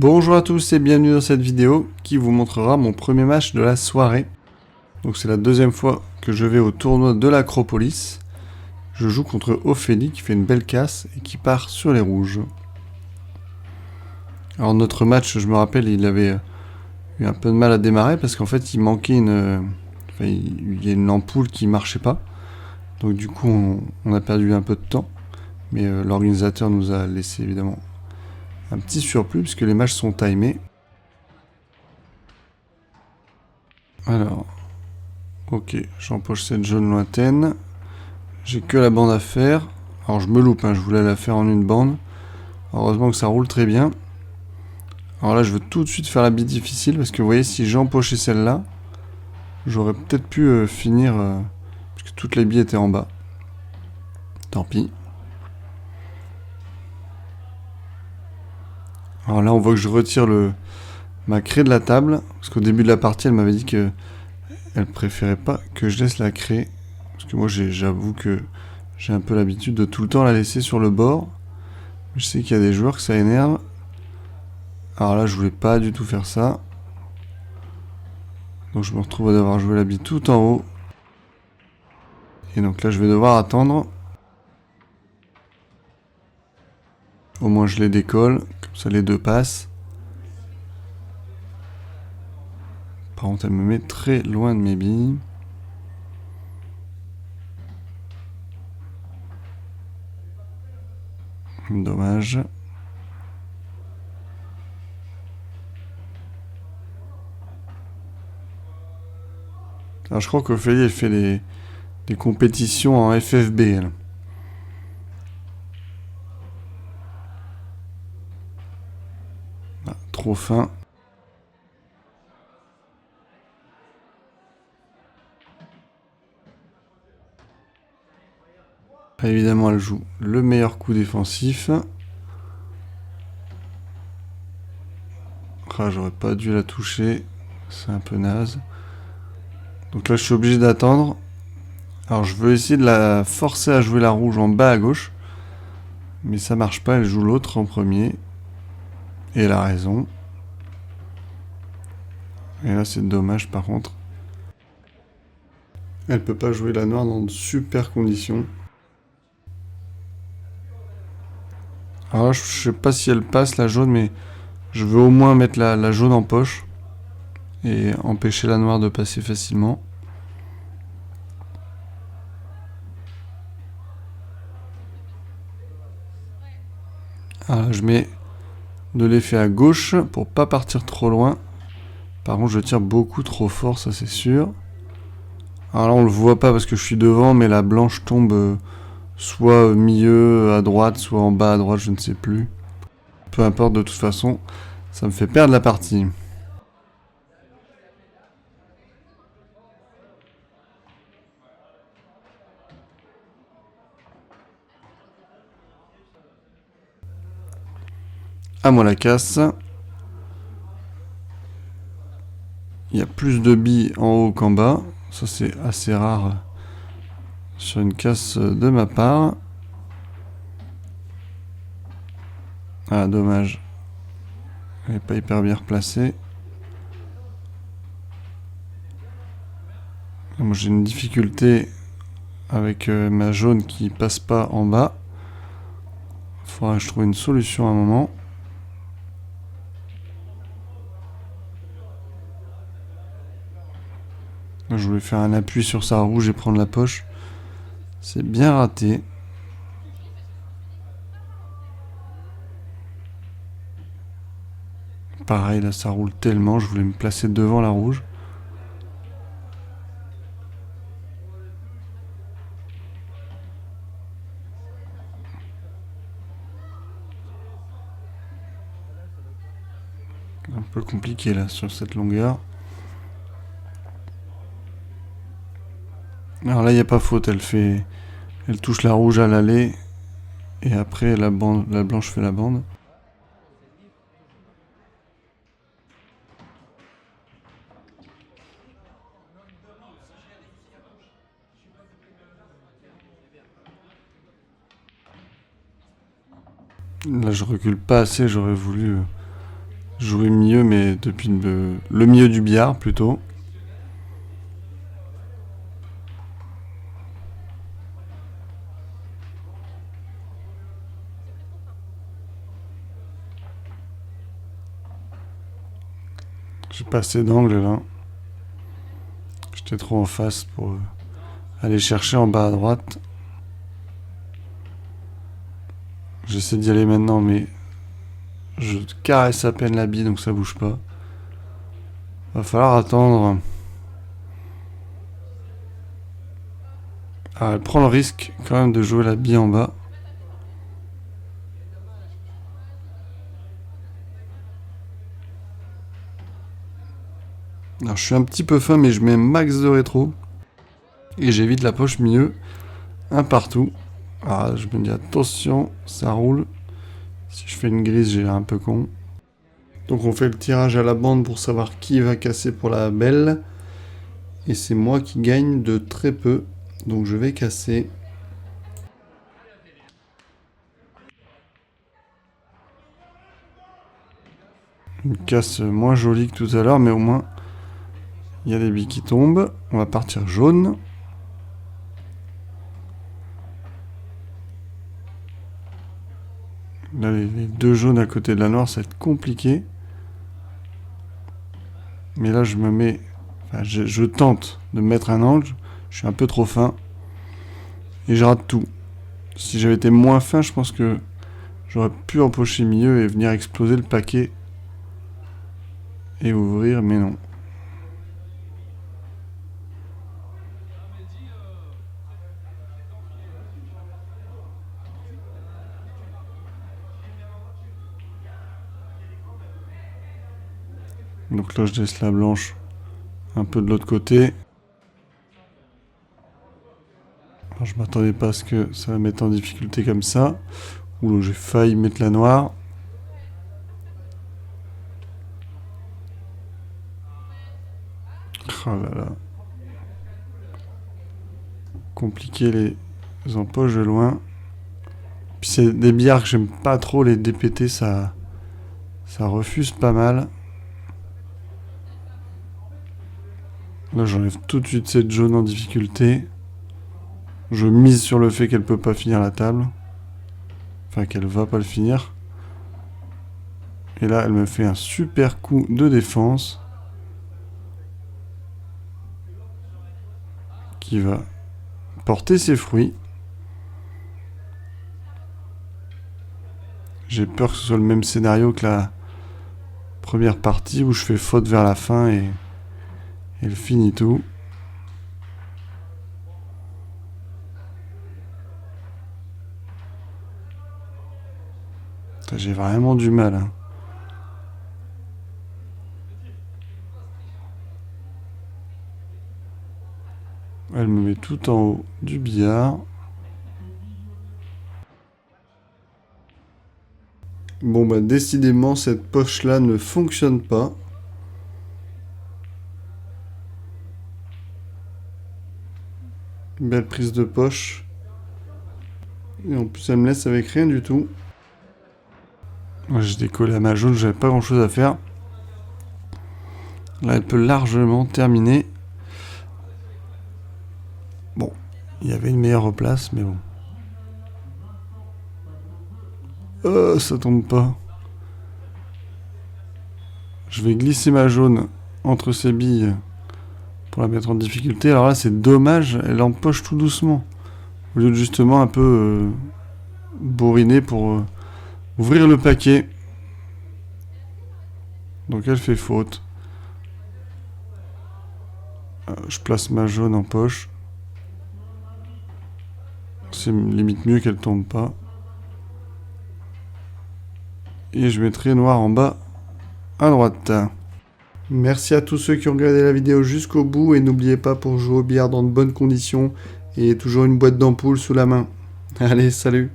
Bonjour à tous et bienvenue dans cette vidéo qui vous montrera mon premier match de la soirée. Donc c'est la deuxième fois que je vais au tournoi de l'Acropolis. Je joue contre Ophélie qui fait une belle casse et qui part sur les rouges. Alors notre match, je me rappelle, il avait eu un peu de mal à démarrer parce qu'en fait il manquait il y a une ampoule qui marchait pas. Donc du coup on a perdu un peu de temps. Mais l'organisateur nous a laissé évidemment un petit surplus puisque les matchs sont timés. Alors, ok, j'empoche cette jaune lointaine. J'ai que la bande à faire. Alors je me loupe, je voulais la faire en une bande. Heureusement que ça roule très bien. Alors là je veux tout de suite faire la bille difficile parce que vous voyez si j'empochais celle-là, j'aurais peut-être pu finir parce que toutes les billes étaient en bas. Tant pis. Alors là on voit que je retire ma craie de la table parce qu'au début de la partie elle m'avait dit que elle préférait pas que je laisse la craie parce que moi j'avoue que j'ai un peu l'habitude de tout le temps la laisser sur le bord. Je sais qu'il y a des joueurs que ça énerve. Alors là je voulais pas du tout faire ça. Donc je me retrouve à devoir jouer la bille tout en haut. Et donc là je vais devoir attendre. Au moins je les décolle, comme ça les deux passent. Par contre elle me met très loin de mes billes. Dommage. Alors je crois qu'Ophélie elle fait des compétitions en FFB elle. Ah, trop fin. Évidemment elle joue le meilleur coup défensif. Ah, j'aurais pas dû la toucher. C'est un peu naze. Donc là je suis obligé d'attendre. Alors je veux essayer de la forcer à jouer la rouge en bas à gauche. Mais ça marche pas, elle joue l'autre en premier. Et elle a raison. Et là c'est dommage par contre. Elle peut pas jouer la noire dans de super conditions. Alors là, je sais pas si elle passe la jaune, mais je veux au moins mettre la jaune en poche. Et empêcher la noire de passer facilement. Alors je mets de l'effet à gauche pour pas partir trop loin. Par contre je tire beaucoup trop fort, ça c'est sûr. Alors là on le voit pas parce que je suis devant, mais la blanche tombe soit au milieu à droite, soit en bas à droite, je ne sais plus. Peu importe, de toute façon, ça me fait perdre la partie. À moi la casse. Il y a plus de billes en haut qu'en bas. Ça c'est assez rare sur une casse de ma part. Ah dommage. Elle n'est pas hyper bien replacée. Moi j'ai une difficulté avec ma jaune qui passe pas en bas. Faudra que je trouve une solution à un moment. Je voulais faire un appui sur sa rouge et prendre la poche. C'est bien raté. Pareil, là ça roule tellement, je voulais me placer devant la rouge. Un peu compliqué là sur cette longueur. Alors là il n'y a pas faute, elle touche la rouge à l'aller et après la blanche fait la bande. Là je recule pas assez, j'aurais voulu jouer mieux, mais depuis le milieu du billard plutôt. J'ai pas assez d'angle là. J'étais trop en face pour aller chercher en bas à droite. J'essaie d'y aller maintenant, mais je caresse à peine la bille, donc ça bouge pas. Va falloir attendre. Ah, elle prend le risque quand même de jouer la bille en bas. Alors je suis un petit peu fin, mais je mets max de rétro. Et j'évite la poche milieu. Un partout. Ah, je me dis attention, ça roule. Si je fais une grise, j'ai l'air un peu con. Donc on fait le tirage à la bande pour savoir qui va casser pour la belle. Et c'est moi qui gagne de très peu. Donc je vais casser. Une casse moins jolie que tout à l'heure, mais au moins il y a des billes qui tombent. On va partir jaune. Là, les deux jaunes à côté de la noire, ça va être compliqué. Mais là, je me mets... Enfin, je tente de mettre un angle. Je suis un peu trop fin. Et je rate tout. Si j'avais été moins fin, je pense que j'aurais pu empocher milieu et venir exploser le paquet. Et ouvrir, mais non. Donc là, je laisse la blanche un peu de l'autre côté. Alors, je m'attendais pas à ce que ça va mettre en difficulté comme ça. Ouh, j'ai failli mettre la noire. Oh là là. Compliqué les empoches de loin. Puis c'est des billards que j'aime pas trop, les DPT, ça refuse pas mal. Là, j'enlève tout de suite cette jaune en difficulté. Je mise sur le fait qu'elle peut pas finir la table. Enfin, qu'elle va pas le finir. Et là, elle me fait un super coup de défense. Qui va porter ses fruits. J'ai peur que ce soit le même scénario que la première partie où je fais faute vers la fin et elle finit tout. J'ai vraiment du mal. Hein. Elle me met tout en haut du billard. Bon bah décidément cette poche là ne fonctionne pas. Belle prise de poche. Et en plus elle me laisse avec rien du tout. Moi j'ai décollé à ma jaune, j'avais pas grand chose à faire. Là elle peut largement terminer. Bon, il y avait une meilleure place mais bon. Ça tombe pas. Je vais glisser ma jaune entre ces billes pour la mettre en difficulté. Alors là, c'est dommage, elle empoche tout doucement. Au lieu de justement un peu bourriner pour ouvrir le paquet. Donc elle fait faute. Je place ma jaune en poche. C'est limite mieux qu'elle tombe pas. Et je mettrai noir en bas à droite. Merci à tous ceux qui ont regardé la vidéo jusqu'au bout et n'oubliez pas pour jouer au billard dans de bonnes conditions et toujours une boîte d'ampoules sous la main. Allez, salut!